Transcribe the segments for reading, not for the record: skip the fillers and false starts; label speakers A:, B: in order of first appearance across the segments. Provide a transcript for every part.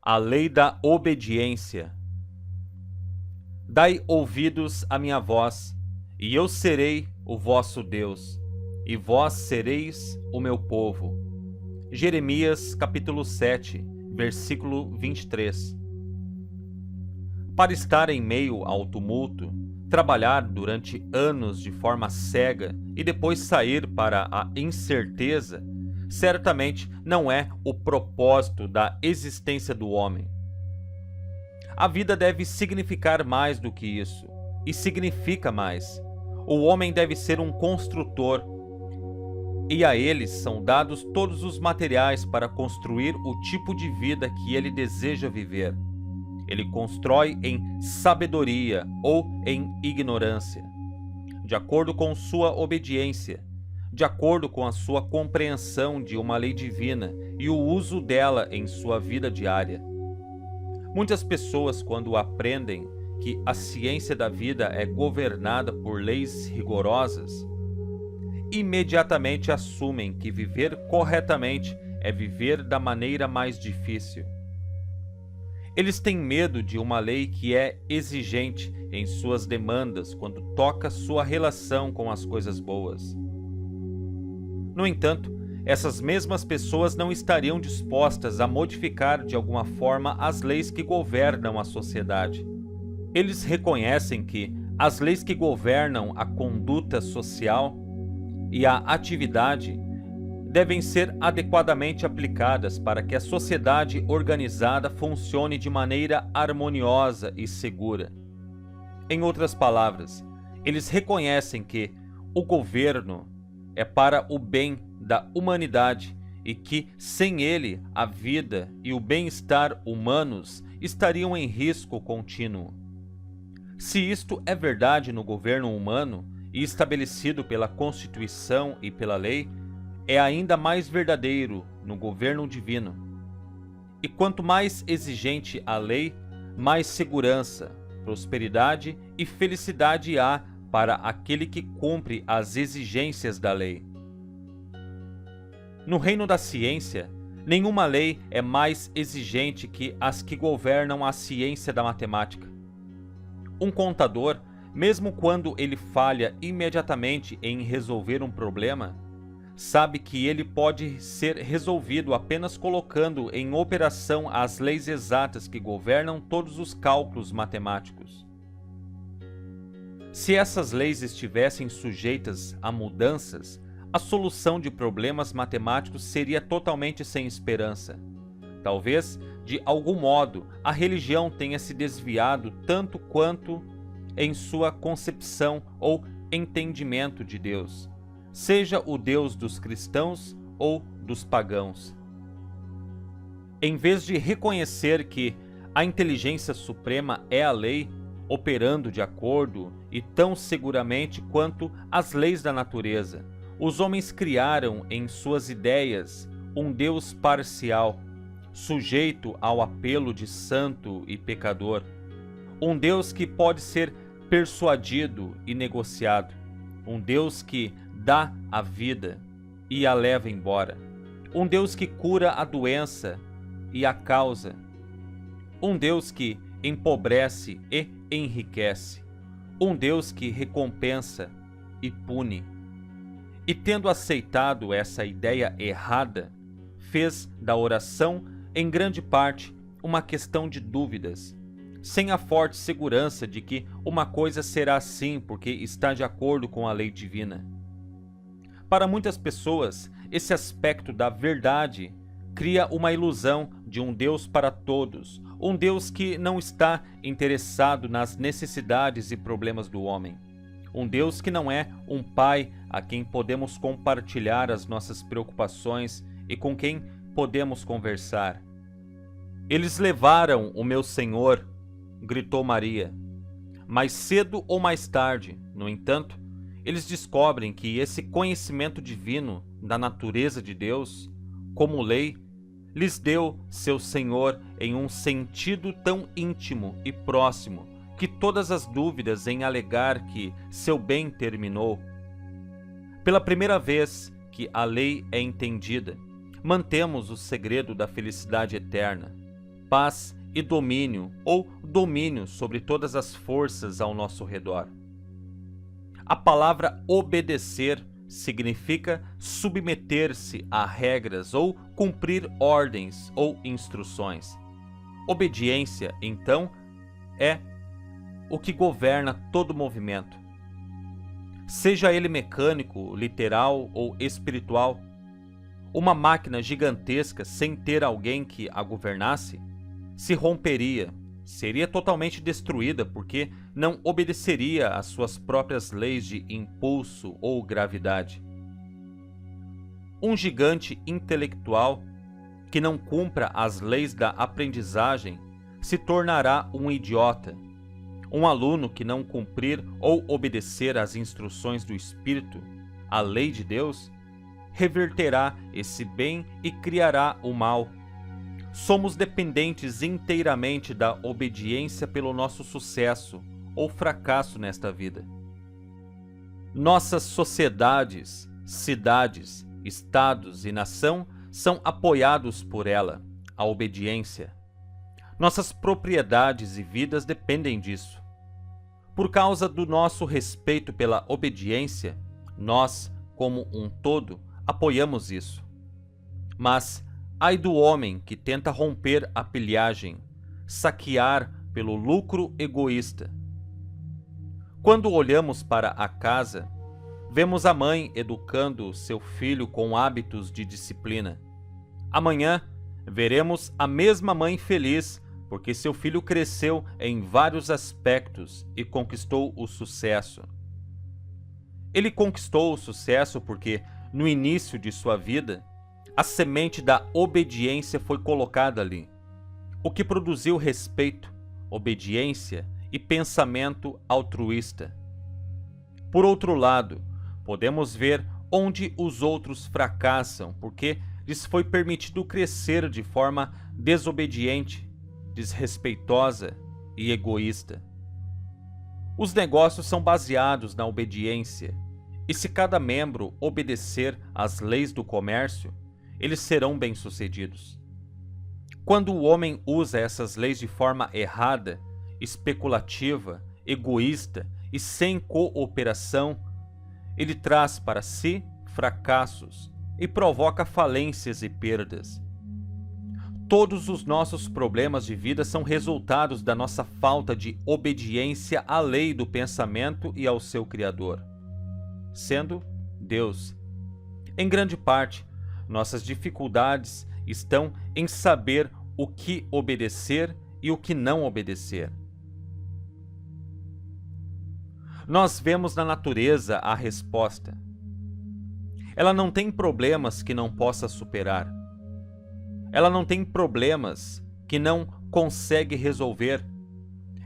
A: A lei da obediência. Dai ouvidos à minha voz, e eu serei o vosso Deus, e vós sereis o meu povo. Jeremias capítulo 7, versículo 23. Para estar em meio ao tumulto, trabalhar durante anos de forma cega e depois sair para a incerteza, certamente não é o propósito da existência do homem. A vida deve significar mais do que isso, e significa mais. O homem deve ser um construtor, e a eles são dados todos os materiais para construir o tipo de vida que ele deseja viver. Ele constrói em sabedoria ou em ignorância, de acordo com sua obediência, de acordo com a sua compreensão de uma lei divina e o uso dela em sua vida diária. Muitas pessoas, quando aprendem que a ciência da vida é governada por leis rigorosas, imediatamente assumem que viver corretamente é viver da maneira mais difícil. Eles têm medo de uma lei que é exigente em suas demandas quando toca sua relação com as coisas boas. No entanto, essas mesmas pessoas não estariam dispostas a modificar de alguma forma as leis que governam a sociedade. Eles reconhecem que as leis que governam a conduta social e a atividade devem ser adequadamente aplicadas para que a sociedade organizada funcione de maneira harmoniosa e segura. Em outras palavras, eles reconhecem que o governo é para o bem da humanidade e que, sem ele, a vida e o bem-estar humanos estariam em risco contínuo. Se isto é verdade no governo humano e estabelecido pela Constituição e pela lei, é ainda mais verdadeiro no governo divino. E quanto mais exigente a lei, mais segurança, prosperidade e felicidade há para aquele que cumpre as exigências da lei. No reino da ciência, nenhuma lei é mais exigente que as que governam a ciência da matemática. Um contador, mesmo quando ele falha imediatamente em resolver um problema, sabe que ele pode ser resolvido apenas colocando em operação as leis exatas que governam todos os cálculos matemáticos. Se essas leis estivessem sujeitas a mudanças, a solução de problemas matemáticos seria totalmente sem esperança. Talvez, de algum modo, a religião tenha se desviado tanto quanto em sua concepção ou entendimento de Deus, seja o Deus dos cristãos ou dos pagãos. Em vez de reconhecer que a inteligência suprema é a lei, operando de acordo e tão seguramente quanto as leis da natureza, os homens criaram em suas ideias um Deus parcial, sujeito ao apelo de santo e pecador, um Deus que pode ser persuadido e negociado, um Deus que dá a vida e a leva embora, um Deus que cura a doença e a causa, um Deus que empobrece e enriquece, um Deus que recompensa e pune. E tendo aceitado essa ideia errada, fez da oração, em grande parte, uma questão de dúvidas, sem a forte segurança de que uma coisa será assim porque está de acordo com a lei divina. Para muitas pessoas, esse aspecto da verdade cria uma ilusão de um Deus para todos, um Deus que não está interessado nas necessidades e problemas do homem. Um Deus que não é um pai a quem podemos compartilhar as nossas preocupações e com quem podemos conversar. Eles levaram o meu Senhor, gritou Maria. Mais cedo ou mais tarde, no entanto, eles descobrem que esse conhecimento divino da natureza de Deus, como lei, lhes deu seu Senhor em um sentido tão íntimo e próximo que todas as dúvidas em alegar que seu bem terminou. Pela primeira vez que a lei é entendida, mantemos o segredo da felicidade eterna. paz e domínio, ou domínio sobre todas as forças ao nosso redor. A palavra obedecer significa submeter-se a regras ou cumprir ordens ou instruções. Obediência, então, é o que governa todo movimento. Seja ele mecânico, literal ou espiritual, uma máquina gigantesca sem ter alguém que a governasse se romperia, seria totalmente destruída porque não obedeceria às suas próprias leis de impulso ou gravidade. Um gigante intelectual que não cumpra as leis da aprendizagem se tornará um idiota. Um aluno que não cumprir ou obedecer às instruções do Espírito, a lei de Deus, reverterá esse bem e criará o mal. Somos dependentes inteiramente da obediência pelo nosso sucesso ou fracasso nesta vida. Nossas sociedades, cidades, estados e nação são apoiados por ela, a obediência. Nossas propriedades e vidas dependem disso. Por causa do nosso respeito pela obediência, nós, como um todo, apoiamos isso. Mas ai do homem que tenta romper a pilhagem, saquear pelo lucro egoísta. Quando olhamos para a casa, vemos a mãe educando seu filho com hábitos de disciplina. Amanhã, veremos a mesma mãe feliz porque seu filho cresceu em vários aspectos e conquistou o sucesso. Ele conquistou o sucesso porque, no início de sua vida, a semente da obediência foi colocada ali, o que produziu respeito, obediência e pensamento altruísta. Por outro lado, podemos ver onde os outros fracassam porque lhes foi permitido crescer de forma desobediente, desrespeitosa e egoísta. Os negócios são baseados na obediência, e se cada membro obedecer às leis do comércio, eles serão bem-sucedidos. Quando o homem usa essas leis de forma errada, especulativa, egoísta e sem cooperação, ele traz para si fracassos e provoca falências e perdas. Todos os nossos problemas de vida são resultados da nossa falta de obediência à lei do pensamento e ao seu Criador, sendo Deus. Em grande parte, nossas dificuldades estão em saber o que obedecer e o que não obedecer. Nós vemos na natureza a resposta. Ela não tem problemas que não possa superar. Ela não tem problemas que não consegue resolver.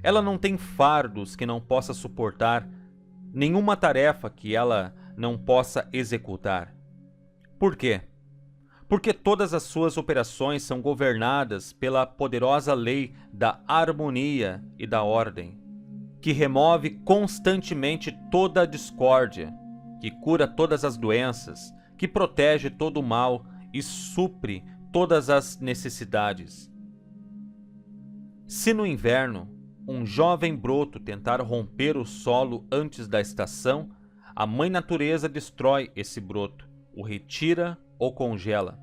A: Ela não tem fardos que não possa suportar, nenhuma tarefa que ela não possa executar. Por quê? Porque todas as suas operações são governadas pela poderosa lei da harmonia e da ordem, que remove constantemente toda a discórdia, que cura todas as doenças, que protege todo o mal e supre todas as necessidades. Se no inverno um jovem broto tentar romper o solo antes da estação, a mãe natureza destrói esse broto, o retira ou congela.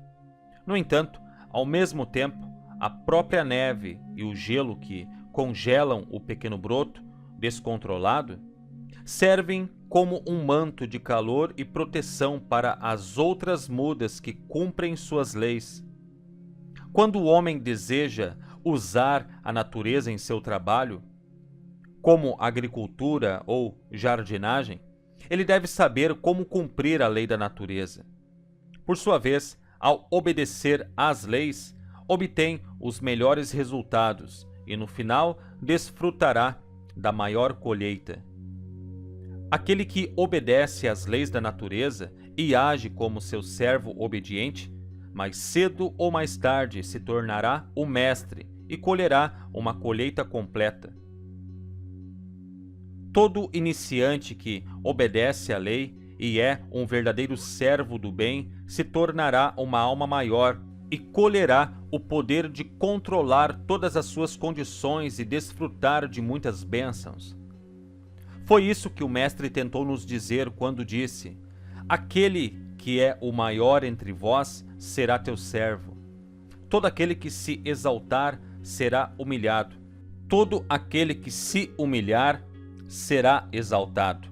A: No entanto, ao mesmo tempo, a própria neve e o gelo que congelam o pequeno broto descontrolado servem como um manto de calor e proteção para as outras mudas que cumprem suas leis. Quando o homem deseja usar a natureza em seu trabalho, como agricultura ou jardinagem, ele deve saber como cumprir a lei da natureza. Por sua vez, ao obedecer às leis, obtém os melhores resultados e, no final, desfrutará da maior colheita. Aquele que obedece às leis da natureza e age como seu servo obediente, mais cedo ou mais tarde se tornará o mestre e colherá uma colheita completa. Todo iniciante que obedece à lei e é um verdadeiro servo do bem se tornará uma alma maior e colherá o poder de controlar todas as suas condições e desfrutar de muitas bênçãos. Foi isso que o Mestre tentou nos dizer quando disse: aquele que é o maior entre vós será teu servo. Todo aquele que se exaltar será humilhado. Todo aquele que se humilhar será exaltado.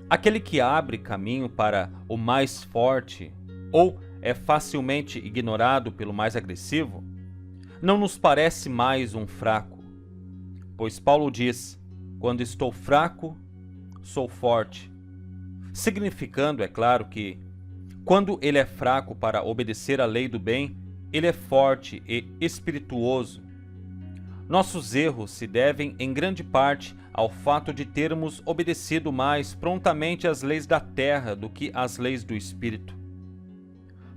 A: Aquele que abre caminho para o mais forte ou é facilmente ignorado pelo mais agressivo, não nos parece mais um fraco. Pois Paulo diz: quando estou fraco, sou forte. Significando, é claro, que quando ele é fraco para obedecer à lei do bem, ele é forte e espirituoso. Nossos erros se devem em grande parte ao fato de termos obedecido mais prontamente às leis da terra do que às leis do espírito.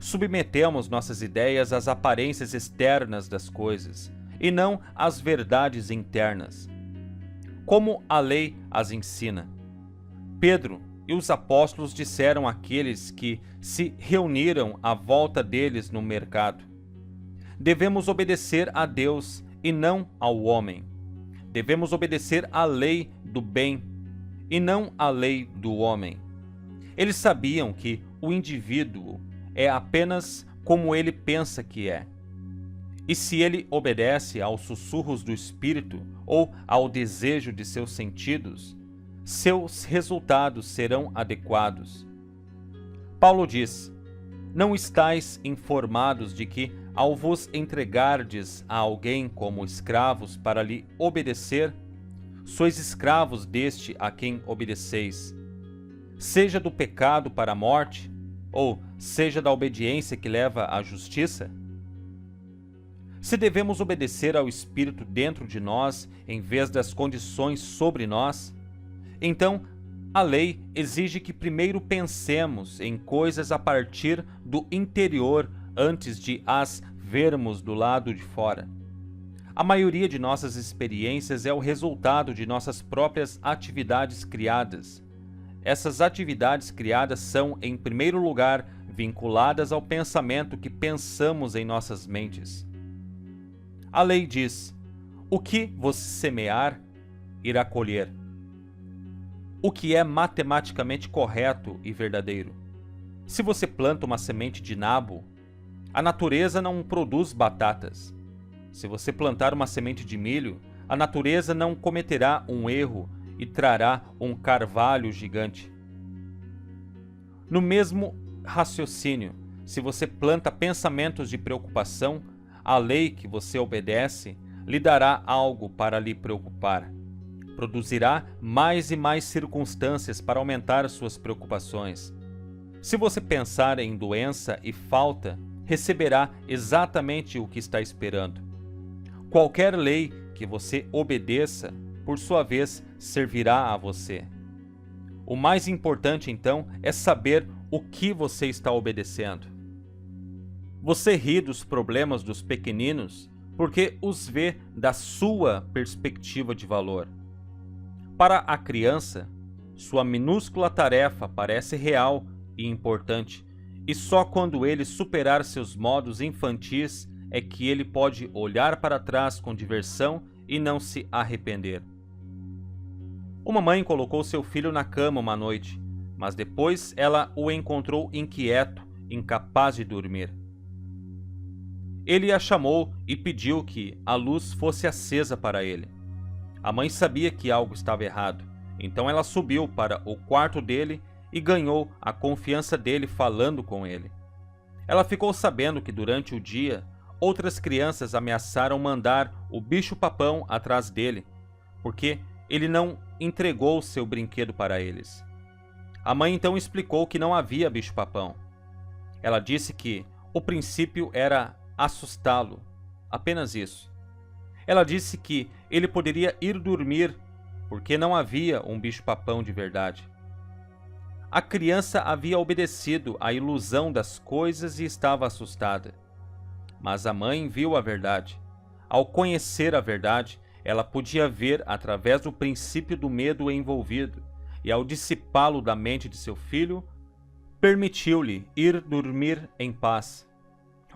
A: Submetemos nossas ideias às aparências externas das coisas e não às verdades internas, como a lei as ensina. Pedro e os apóstolos disseram àqueles que se reuniram à volta deles no mercado: devemos obedecer a Deus e não ao homem. Devemos obedecer à lei do bem e não à lei do homem. Eles sabiam que o indivíduo é apenas como ele pensa que é. E se ele obedece aos sussurros do espírito ou ao desejo de seus sentidos, seus resultados serão adequados. Paulo diz: não estáis informados de que, ao vos entregardes a alguém como escravos para lhe obedecer, sois escravos deste a quem obedeceis, seja do pecado para a morte, ou seja da obediência que leva à justiça? Se devemos obedecer ao Espírito dentro de nós em vez das condições sobre nós, então a lei exige que primeiro pensemos em coisas a partir do interior antes de as vermos do lado de fora. A maioria de nossas experiências é o resultado de nossas próprias atividades criadas. Essas atividades criadas são, em primeiro lugar, vinculadas ao pensamento que pensamos em nossas mentes. A lei diz: o que você semear, irá colher. O que é matematicamente correto e verdadeiro. Se você planta uma semente de nabo, a natureza não produz batatas. Se você plantar uma semente de milho, a natureza não cometerá um erro e trará um carvalho gigante. No mesmo raciocínio, se você planta pensamentos de preocupação, a lei que você obedece lhe dará algo para lhe preocupar. Produzirá mais e mais circunstâncias para aumentar suas preocupações. Se você pensar em doença e falta, receberá exatamente o que está esperando. Qualquer lei que você obedeça, por sua vez, servirá a você. O mais importante, então, é saber o que você está obedecendo. Você ri dos problemas dos pequeninos porque os vê da sua perspectiva de valor. Para a criança, sua minúscula tarefa parece real e importante, e só quando ele superar seus modos infantis é que ele pode olhar para trás com diversão e não se arrepender. Uma mãe colocou seu filho na cama uma noite, mas depois ela o encontrou inquieto, incapaz de dormir. Ele a chamou e pediu que a luz fosse acesa para ele. A mãe sabia que algo estava errado, então ela subiu para o quarto dele e ganhou a confiança dele falando com ele. Ela ficou sabendo que durante o dia outras crianças ameaçaram mandar o bicho-papão atrás dele, porque ele não entregou seu brinquedo para eles. A mãe então explicou que não havia bicho-papão. Ela disse que o princípio era assustá-lo, apenas isso. Ela disse que ele poderia ir dormir, porque não havia um bicho-papão de verdade. A criança havia obedecido à ilusão das coisas e estava assustada. Mas a mãe viu a verdade. Ao conhecer a verdade, ela podia ver através do princípio do medo envolvido, e ao dissipá-lo da mente de seu filho, permitiu-lhe ir dormir em paz.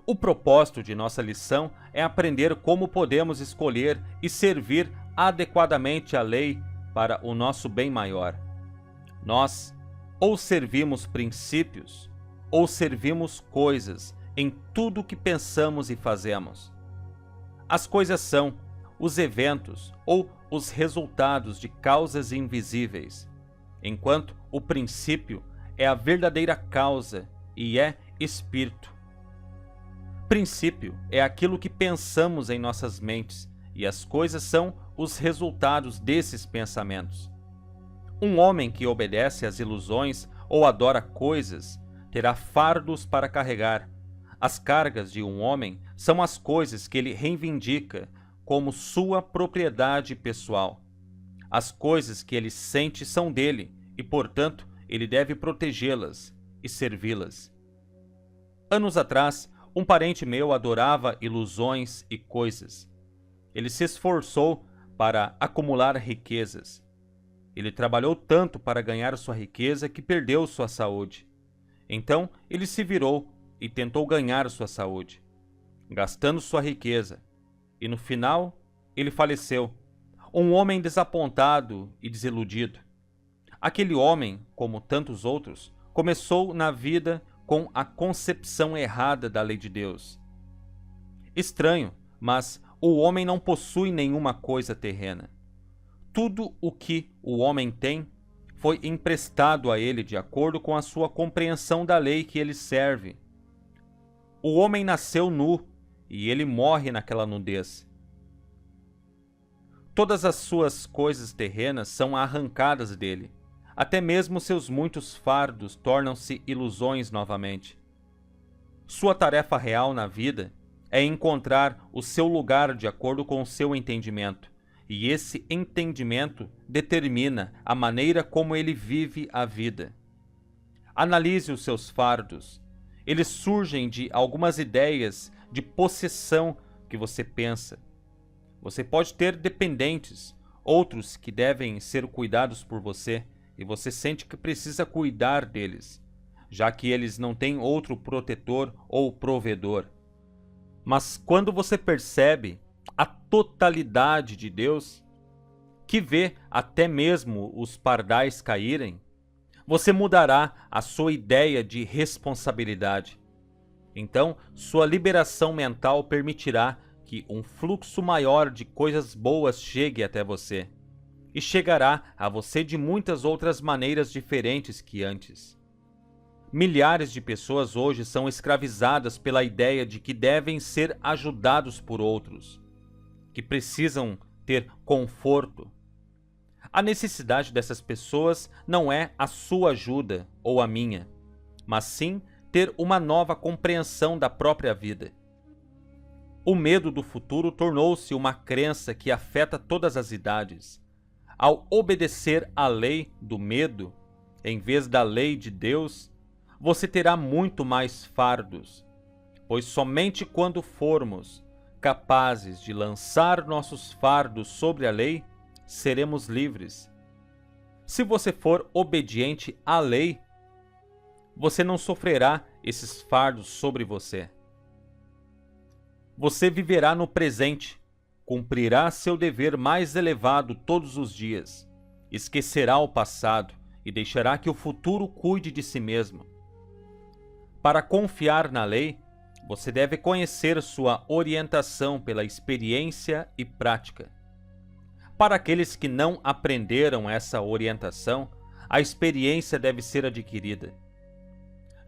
A: O propósito de nossa lição é aprender como podemos escolher e servir adequadamente a lei para o nosso bem maior. Nós ou servimos princípios ou servimos coisas em tudo o que pensamos e fazemos. As coisas são os eventos ou os resultados de causas invisíveis, enquanto o princípio é a verdadeira causa e é espírito. Princípio é aquilo que pensamos em nossas mentes, e as coisas são os resultados desses pensamentos. Um homem que obedece às ilusões ou adora coisas terá fardos para carregar. As cargas de um homem são as coisas que ele reivindica como sua propriedade pessoal. As coisas que ele sente são dele e, portanto, ele deve protegê-las e servi-las. Anos atrás, um parente meu adorava ilusões e coisas. Ele se esforçou para acumular riquezas. Ele trabalhou tanto para ganhar sua riqueza que perdeu sua saúde. Então, ele se virou e tentou ganhar sua saúde, gastando sua riqueza. E no final, ele faleceu. Um homem desapontado e desiludido. Aquele homem, como tantos outros, começou na vida com a concepção errada da lei de Deus. Estranho, mas o homem não possui nenhuma coisa terrena. Tudo o que o homem tem foi emprestado a ele de acordo com a sua compreensão da lei que ele serve. O homem nasceu nu e ele morre naquela nudez. Todas as suas coisas terrenas são arrancadas dele. Até mesmo seus muitos fardos tornam-se ilusões novamente. Sua tarefa real na vida é encontrar o seu lugar de acordo com o seu entendimento, e esse entendimento determina a maneira como ele vive a vida. Analise os seus fardos. Eles surgem de algumas ideias de possessão que você pensa. Você pode ter dependentes, outros que devem ser cuidados por você, e você sente que precisa cuidar deles, já que eles não têm outro protetor ou provedor. Mas quando você percebe a totalidade de Deus, que vê até mesmo os pardais caírem, você mudará a sua ideia de responsabilidade. Então, sua liberação mental permitirá que um fluxo maior de coisas boas chegue até você. E chegará a você de muitas outras maneiras diferentes que antes. Milhares de pessoas hoje são escravizadas pela ideia de que devem ser ajudados por outros, que precisam ter conforto. A necessidade dessas pessoas não é a sua ajuda ou a minha, mas sim ter uma nova compreensão da própria vida. O medo do futuro tornou-se uma crença que afeta todas as idades. Ao obedecer à lei do medo, em vez da lei de Deus, você terá muito mais fardos, pois somente quando formos capazes de lançar nossos fardos sobre a lei, seremos livres. Se você for obediente à lei, você não sofrerá esses fardos sobre você. Você viverá no presente, cumprirá seu dever mais elevado todos os dias, esquecerá o passado e deixará que o futuro cuide de si mesmo. Para confiar na lei, você deve conhecer sua orientação pela experiência e prática. Para aqueles que não aprenderam essa orientação, a experiência deve ser adquirida.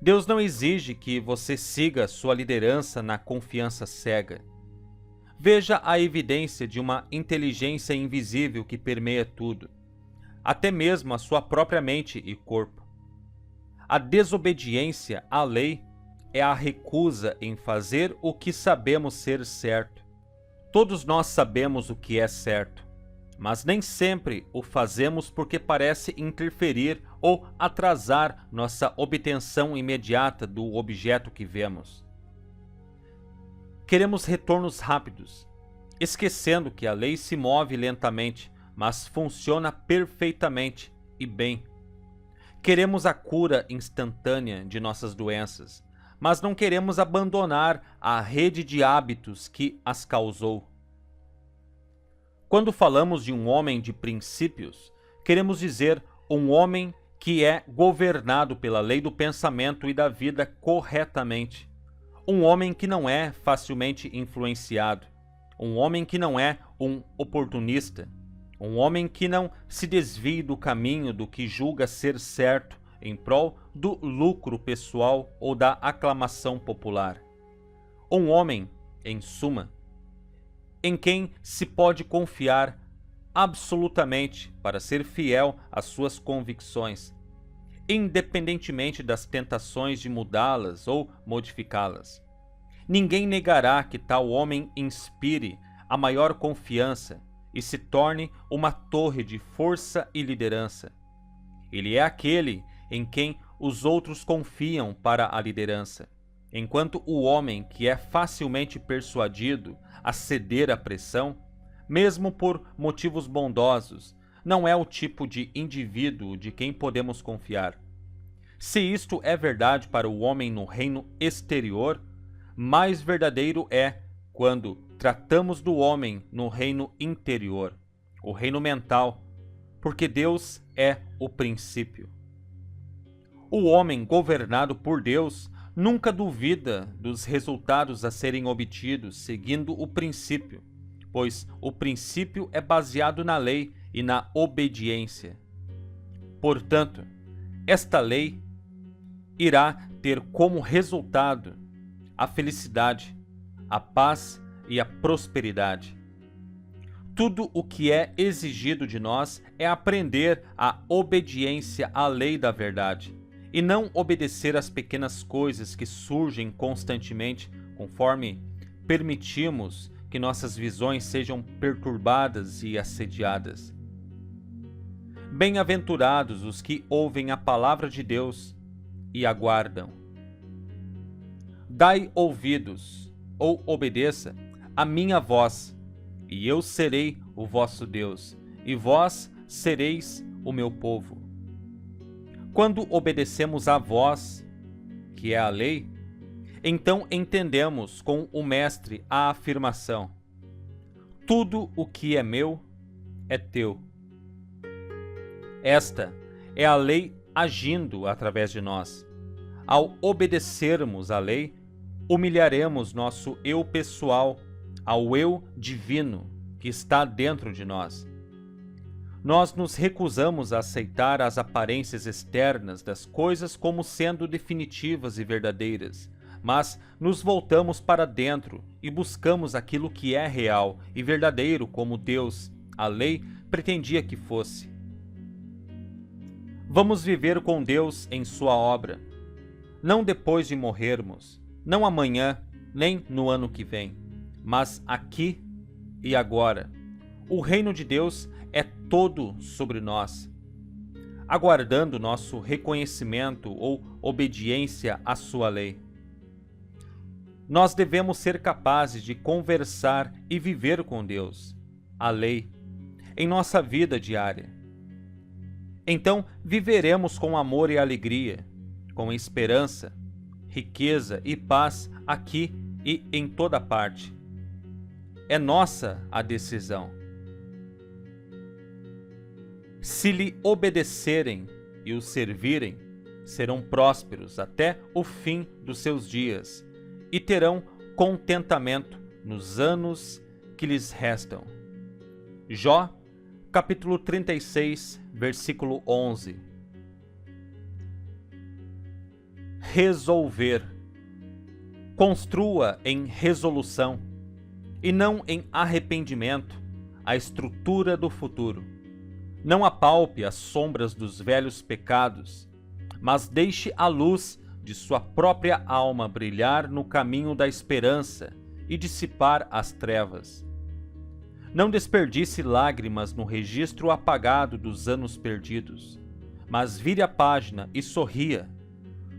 A: Deus não exige que você siga sua liderança na confiança cega. Veja a evidência de uma inteligência invisível que permeia tudo, até mesmo a sua própria mente e corpo. A desobediência à lei é a recusa em fazer o que sabemos ser certo. Todos nós sabemos o que é certo, mas nem sempre o fazemos porque parece interferir ou atrasar nossa obtenção imediata do objeto que vemos. Queremos retornos rápidos, esquecendo que a lei se move lentamente, mas funciona perfeitamente e bem. Queremos a cura instantânea de nossas doenças, mas não queremos abandonar a rede de hábitos que as causou. Quando falamos de um homem de princípios, queremos dizer um homem que é governado pela lei do pensamento e da vida corretamente. Um homem que não é facilmente influenciado. Um homem que não é um oportunista. Um homem que não se desvie do caminho do que julga ser certo em prol do lucro pessoal ou da aclamação popular. Um homem, em suma, em quem se pode confiar absolutamente para ser fiel às suas convicções, independentemente das tentações de mudá-las ou modificá-las. Ninguém negará que tal homem inspire a maior confiança e se torne uma torre de força e liderança. Ele é aquele em quem os outros confiam para a liderança, enquanto o homem que é facilmente persuadido a ceder à pressão, mesmo por motivos bondosos, não é o tipo de indivíduo de quem podemos confiar. Se isto é verdade para o homem no reino exterior, mais verdadeiro é quando tratamos do homem no reino interior, o reino mental, porque Deus é o princípio. O homem governado por Deus nunca duvida dos resultados a serem obtidos seguindo o princípio, pois o princípio é baseado na lei e na obediência. Portanto, esta lei irá ter como resultado a felicidade, a paz e a prosperidade. Tudo o que é exigido de nós é aprender a obediência à lei da verdade e não obedecer às pequenas coisas que surgem constantemente conforme permitimos que nossas visões sejam perturbadas e assediadas. Bem-aventurados os que ouvem a palavra de Deus e aguardam. Dai ouvidos, ou obedeça, a minha voz, e eu serei o vosso Deus, e vós sereis o meu povo. Quando obedecemos à voz, que é a lei, então entendemos com o Mestre a afirmação: tudo o que é meu é teu. Esta é a lei agindo através de nós. Ao obedecermos à lei, humilharemos nosso eu pessoal ao eu divino que está dentro de nós. Nós nos recusamos a aceitar as aparências externas das coisas como sendo definitivas e verdadeiras, mas nos voltamos para dentro e buscamos aquilo que é real e verdadeiro como Deus, a lei, pretendia que fosse. Vamos viver com Deus em sua obra, não depois de morrermos, não amanhã, nem no ano que vem, mas aqui e agora. O reino de Deus é todo sobre nós, aguardando nosso reconhecimento ou obediência à sua lei. Nós devemos ser capazes de conversar e viver com Deus, a lei, em nossa vida diária. Então viveremos com amor e alegria, com esperança, riqueza e paz aqui e em toda parte. É nossa a decisão. Se lhe obedecerem e o servirem, serão prósperos até o fim dos seus dias e terão contentamento nos anos que lhes restam. Jó, capítulo 36, versículo 11. Resolver. Construa em resolução e não em arrependimento a estrutura do futuro. Não apalpe as sombras dos velhos pecados, mas deixe a luz de sua própria alma brilhar no caminho da esperança e dissipar as trevas. Não desperdice lágrimas no registro apagado dos anos perdidos, mas vire a página e sorria.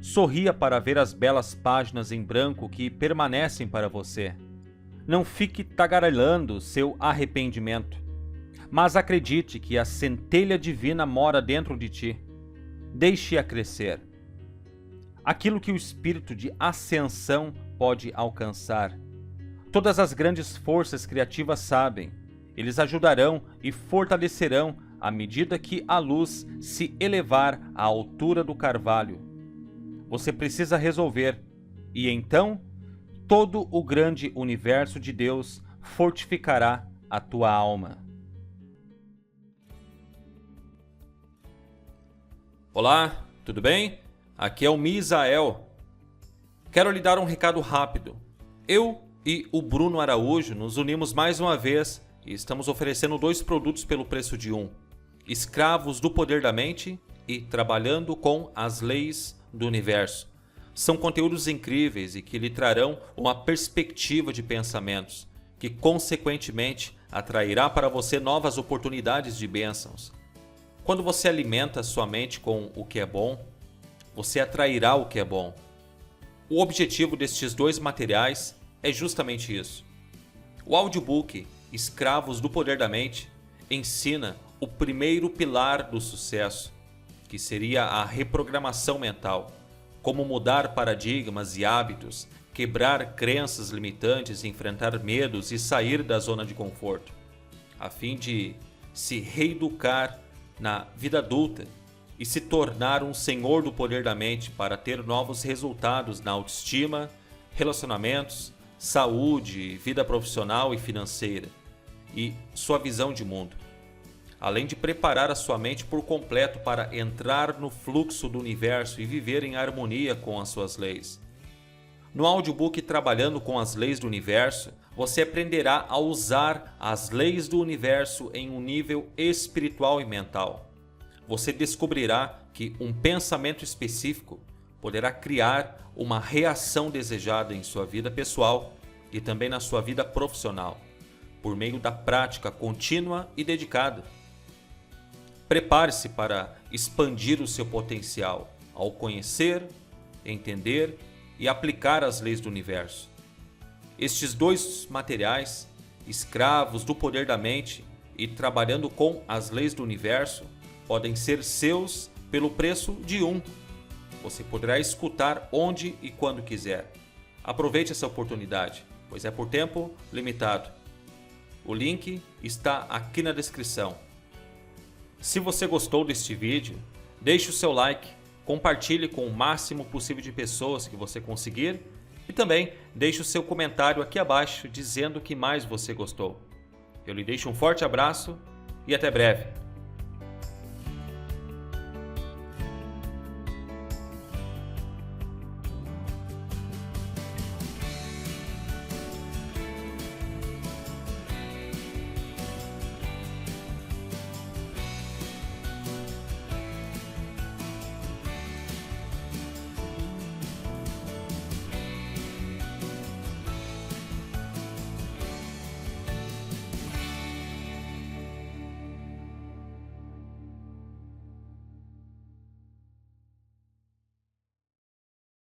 A: Sorria para ver as belas páginas em branco que permanecem para você. Não fique tagarelando seu arrependimento, mas acredite que a centelha divina mora dentro de ti. Deixe-a crescer. aquilo que o espírito de ascensão pode alcançar. Todas as grandes forças criativas sabem. Eles ajudarão e fortalecerão à medida que a luz se elevar à altura do carvalho. Você precisa resolver, e então todo o grande universo de Deus fortificará a tua alma. Olá, tudo bem? Aqui é o Misael. Quero lhe dar um recado rápido. Eu e o Bruno Araújo nos unimos mais uma vez e estamos oferecendo 2 produtos pelo preço de um: Escravos do Poder da Mente e Trabalhando com as Leis do Universo. São conteúdos incríveis e que lhe trarão uma perspectiva de pensamentos, que consequentemente atrairá para você novas oportunidades de bênçãos. Quando você alimenta sua mente com o que é bom, você atrairá o que é bom. O objetivo destes 2 materiais é justamente isso. O audiobook Escravos do Poder da Mente ensina o primeiro pilar do sucesso, que seria a reprogramação mental, como mudar paradigmas e hábitos, quebrar crenças limitantes, enfrentar medos e sair da zona de conforto, a fim de se reeducar na vida adulta e se tornar um senhor do poder da mente para ter novos resultados na autoestima, relacionamentos, saúde, vida profissional e financeira e sua visão de mundo. Além de preparar a sua mente por completo para entrar no fluxo do universo e viver em harmonia com as suas leis. No audiobook Trabalhando com as Leis do Universo, você aprenderá a usar as leis do universo em um nível espiritual e mental. Você descobrirá que um pensamento específico poderá criar uma reação desejada em sua vida pessoal e também na sua vida profissional, por meio da prática contínua e dedicada. Prepare-se para expandir o seu potencial ao conhecer, entender e aplicar as leis do universo. Estes 2 materiais, Escravos do Poder da Mente e Trabalhando com as Leis do Universo, podem ser seus pelo preço de um. Você poderá escutar onde e quando quiser. Aproveite essa oportunidade, pois é por tempo limitado. O link está aqui na descrição. Se você gostou deste vídeo, deixe o seu like, compartilhe com o máximo possível de pessoas que você conseguir e também deixe o seu comentário aqui abaixo dizendo o que mais você gostou. Eu lhe deixo um forte abraço e até breve.